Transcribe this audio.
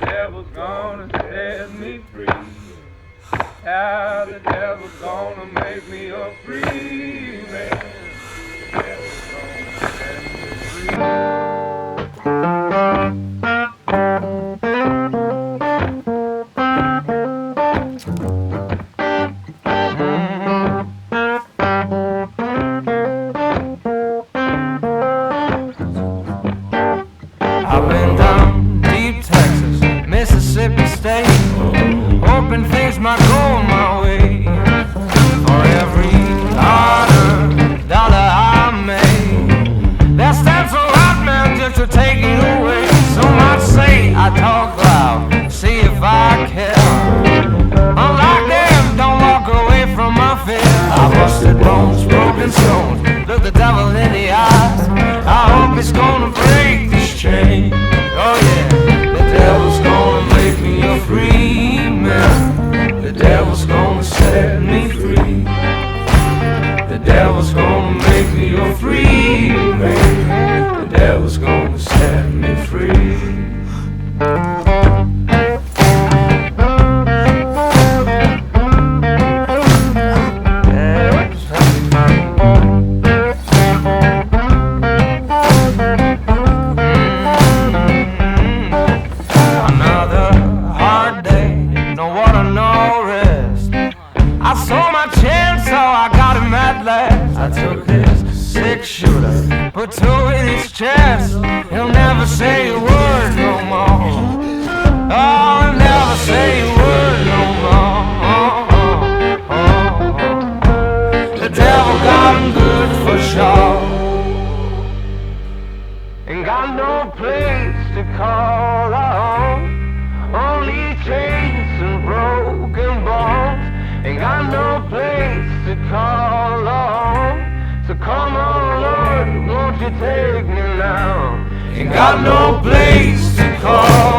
devil's gonna set me free. How the devil's gonna make me a free man. The devil's gonna set me free. I've been down deep Texas, Mississippi State, hoping things might go my way. For every dollar I made, that stands a lot, man, just to take it away. Some might say I talk loud, see if I care. Unlike them, don't walk away from my fear. I busted bones, broken stones, look the devil in the eyes. I hope he's gonna break this chain. Oh yeah, the devil's gonna make me a free man. The devil's gonna set me free. The devil's gonna make me a free man. The devil's gonna set me free. I took his six-shooter, put two in his chest. He'll never say a word no more. Oh, he'll never say a word no more. The devil got him good for sure. Ain't got no place to call home, only chains and broken bones. Ain't got no place to call home. So come on, Lord, won't you take me now? Ain't got no place to call